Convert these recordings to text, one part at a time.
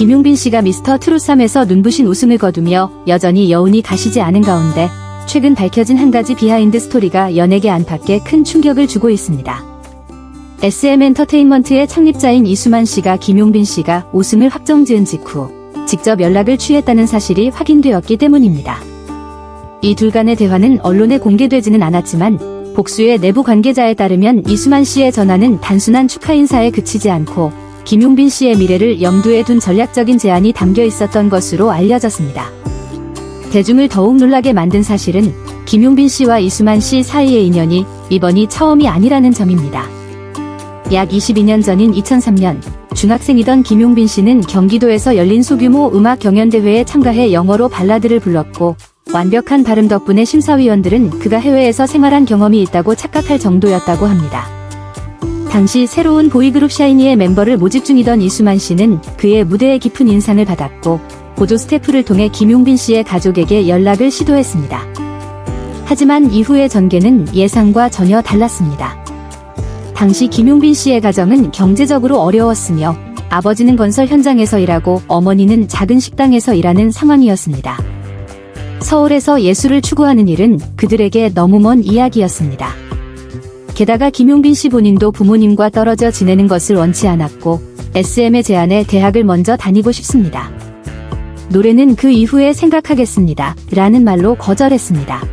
김용빈 씨가 미스터 트롯 3에서 눈부신 우승을 거두며 여전히 여운이 가시지 않은 가운데 최근 밝혀진 한 가지 비하인드 스토리가 연예계 안팎에 큰 충격을 주고 있습니다. SM 엔터테인먼트의 창립자인 이수만 씨가 김용빈 씨가 우승을 확정지은 직후 직접 연락을 취했다는 사실이 확인되었기 때문입니다. 이 둘 간의 대화는 언론에 공개되지는 않았지만 복수의 내부 관계자에 따르면 이수만 씨의 전화는 단순한 축하 인사에 그치지 않고 김용빈 씨의 미래를 염두에 둔 전략적인 제안이 담겨 있었던 것으로 알려졌습니다. 대중을 더욱 놀라게 만든 사실은 김용빈 씨와 이수만 씨 사이의 인연이 이번이 처음이 아니라는 점입니다. 약 22년 전인 2003년 중학생이던 김용빈 씨는 경기도에서 열린 소규모 음악 경연대회에 참가해 영어로 발라드를 불렀고 완벽한 발음 덕분에 심사위원들은 그가 해외에서 생활한 경험이 있다고 착각할 정도였다고 합니다. 당시 새로운 보이그룹 샤이니의 멤버를 모집 중이던 이수만 씨는 그의 무대에 깊은 인상을 받았고 보조 스태프를 통해 김용빈 씨의 가족에게 연락을 시도했습니다. 하지만 이후의 전개는 예상과 전혀 달랐습니다. 당시 김용빈 씨의 가정은 경제적으로 어려웠으며 아버지는 건설 현장에서 일하고 어머니는 작은 식당에서 일하는 상황이었습니다. 서울에서 예술을 추구하는 일은 그들에게 너무 먼 이야기였습니다. 게다가 김용빈 씨 본인도 부모님과 떨어져 지내는 것을 원치 않았고 SM의 제안에 대학을 먼저 다니고 싶습니다. 노래는 그 이후에 생각하겠습니다. 라는 말로 거절했습니다.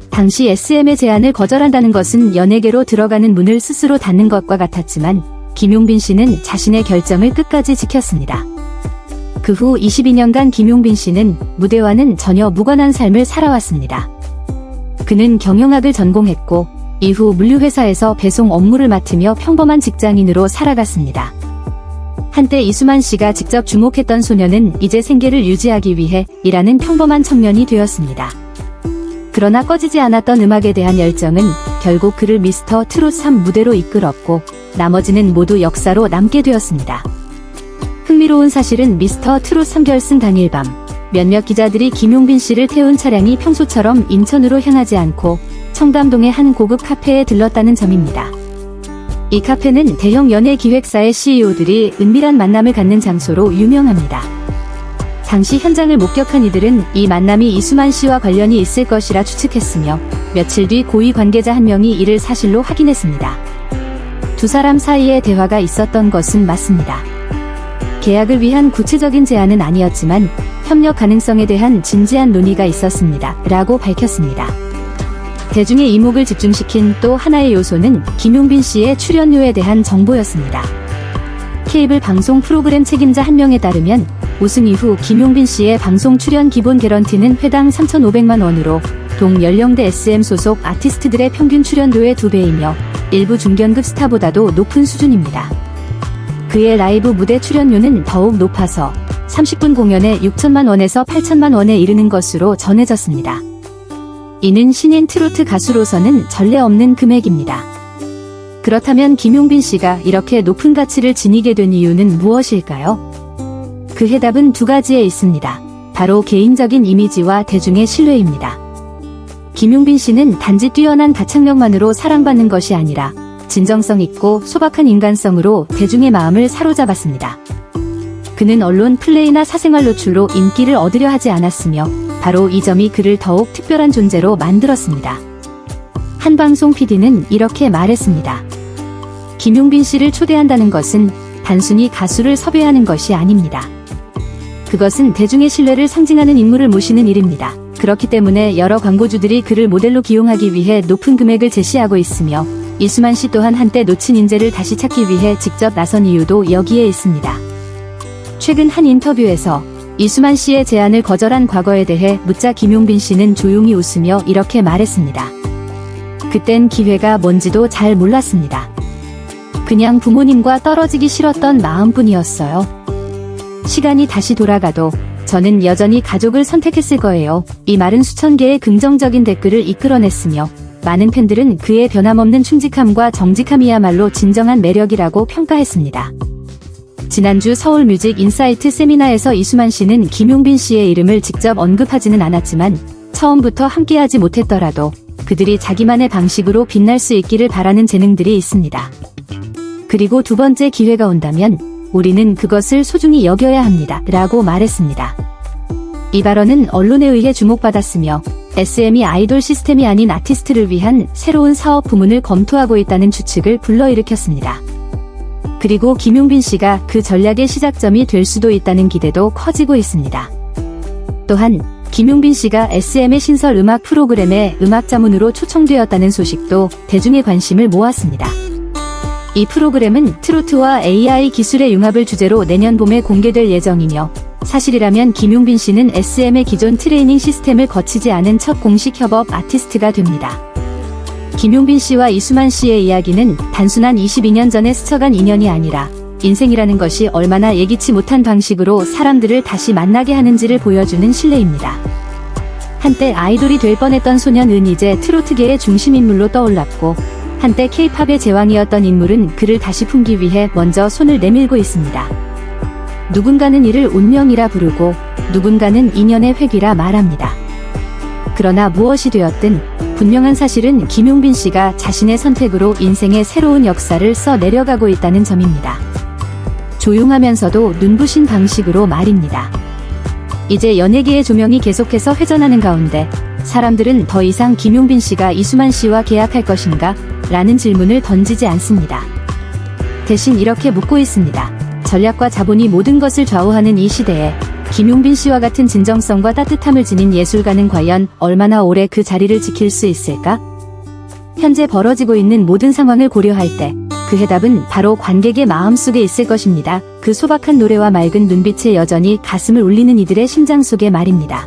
당시 SM의 제안을 거절한다는 것은 연예계로 들어가는 문을 스스로 닫는 것과 같았지만 김용빈 씨는 자신의 결정을 끝까지 지켰습니다. 그 후 22년간 김용빈 씨는 무대와는 전혀 무관한 삶을 살아왔습니다. 그는 경영학을 전공했고 이후 물류회사에서 배송 업무를 맡으며 평범한 직장인으로 살아갔습니다. 한때 이수만 씨가 직접 주목했던 소녀는 이제 생계를 유지하기 위해 일하는 평범한 청년이 되었습니다. 그러나 꺼지지 않았던 음악에 대한 열정은 결국 그를 미스터 트롯 3 무대로 이끌었고 나머지는 모두 역사로 남게 되었습니다. 흥미로운 사실은 미스터 트롯 3결승 당일 밤 몇몇 기자들이 김용빈 씨를 태운 차량이 평소처럼 인천으로 향하지 않고 청담동의 한 고급 카페에 들렀다는 점입니다. 이 카페는 대형 연예 기획사의 CEO들이 은밀한 만남을 갖는 장소로 유명합니다. 당시 현장을 목격한 이들은 이 만남이 이수만 씨와 관련이 있을 것이라 추측했으며 며칠 뒤 고위 관계자 한 명이 이를 사실로 확인했습니다. 두 사람 사이에 대화가 있었던 것은 맞습니다. 계약을 위한 구체적인 제안은 아니었지만 협력 가능성에 대한 진지한 논의가 있었습니다. 라고 밝혔습니다. 대중의 이목을 집중시킨 또 하나의 요소는 김용빈 씨의 출연료에 대한 정보였습니다. 케이블 방송 프로그램 책임자 한 명에 따르면 우승 이후 김용빈 씨의 방송 출연 기본 개런티는 회당 3,500만 원으로 동연령대 SM 소속 아티스트들의 평균 출연료의 2배이며 일부 중견급 스타보다도 높은 수준입니다. 그의 라이브 무대 출연료는 더욱 높아서 30분 공연에 6천만 원에서 8천만 원에 이르는 것으로 전해졌습니다. 이는 신인 트로트 가수로서는 전례 없는 금액입니다. 그렇다면 김용빈 씨가 이렇게 높은 가치를 지니게 된 이유는 무엇일까요? 그 해답은 두 가지에 있습니다. 바로 개인적인 이미지와 대중의 신뢰입니다. 김용빈 씨는 단지 뛰어난 가창력만으로 사랑받는 것이 아니라 진정성 있고 소박한 인간성으로 대중의 마음을 사로잡았습니다. 그는 언론 플레이나 사생활 노출로 인기를 얻으려 하지 않았으며 바로 이 점이 그를 더욱 특별한 존재로 만들었습니다. 한 방송 PD는 이렇게 말했습니다. 김용빈 씨를 초대한다는 것은 단순히 가수를 섭외하는 것이 아닙니다. 그것은 대중의 신뢰를 상징하는 인물을 모시는 일입니다. 그렇기 때문에 여러 광고주들이 그를 모델로 기용하기 위해 높은 금액을 제시하고 있으며 이수만 씨 또한 한때 놓친 인재를 다시 찾기 위해 직접 나선 이유도 여기에 있습니다. 최근 한 인터뷰에서 이수만 씨의 제안을 거절한 과거에 대해 묻자 김용빈 씨는 조용히 웃으며 이렇게 말했습니다. 그땐 기회가 뭔지도 잘 몰랐습니다. 그냥 부모님과 떨어지기 싫었던 마음뿐이었어요. 시간이 다시 돌아가도 저는 여전히 가족을 선택했을 거예요. 이 말은 수천 개의 긍정적인 댓글을 이끌어냈으며 많은 팬들은 그의 변함없는 충직함과 정직함이야말로 진정한 매력이라고 평가했습니다. 지난주 서울 뮤직 인사이트 세미나에서 이수만 씨는 김용빈 씨의 이름을 직접 언급하지는 않았지만 처음부터 함께하지 못했더라도 그들이 자기만의 방식으로 빛날 수 있기를 바라는 재능들이 있습니다. 그리고 두 번째 기회가 온다면 우리는 그것을 소중히 여겨야 합니다. 라고 말했습니다. 이 발언은 언론에 의해 주목받았으며 SM이 아이돌 시스템이 아닌 아티스트를 위한 새로운 사업 부문을 검토하고 있다는 추측을 불러일으켰습니다. 그리고 김용빈 씨가 그 전략의 시작점이 될 수도 있다는 기대도 커지고 있습니다. 또한 김용빈 씨가 SM의 신설 음악 프로그램에 음악 자문으로 초청되었다는 소식도 대중의 관심을 모았습니다. 이 프로그램은 트로트와 AI 기술의 융합을 주제로 내년 봄에 공개될 예정이며 사실이라면 김용빈 씨는 SM의 기존 트레이닝 시스템을 거치지 않은 첫 공식 협업 아티스트가 됩니다. 김용빈 씨와 이수만 씨의 이야기는 단순한 22년 전에 스쳐간 인연이 아니라 인생이라는 것이 얼마나 예기치 못한 방식으로 사람들을 다시 만나게 하는지를 보여주는 신뢰입니다. 한때 아이돌이 될 뻔했던 소년은 이제 트로트계의 중심인물로 떠올랐고 한때 K-팝의 제왕이었던 인물은 그를 다시 품기 위해 먼저 손을 내밀고 있습니다. 누군가는 이를 운명이라 부르고 누군가는 인연의 획이라 말합니다. 그러나 무엇이 되었든 분명한 사실은 김용빈 씨가 자신의 선택으로 인생의 새로운 역사를 써 내려가고 있다는 점입니다. 조용하면서도 눈부신 방식으로 말입니다. 이제 연예계의 조명이 계속해서 회전하는 가운데 사람들은 더 이상 김용빈 씨가 이수만 씨와 계약할 것인가? 라는 질문을 던지지 않습니다. 대신 이렇게 묻고 있습니다. 전략과 자본이 모든 것을 좌우하는 이 시대에 김용빈 씨와 같은 진정성과 따뜻함을 지닌 예술가는 과연 얼마나 오래 그 자리를 지킬 수 있을까? 현재 벌어지고 있는 모든 상황을 고려할 때 그 해답은 바로 관객의 마음속에 있을 것입니다. 그 소박한 노래와 맑은 눈빛에 여전히 가슴을 울리는 이들의 심장 속의 말입니다.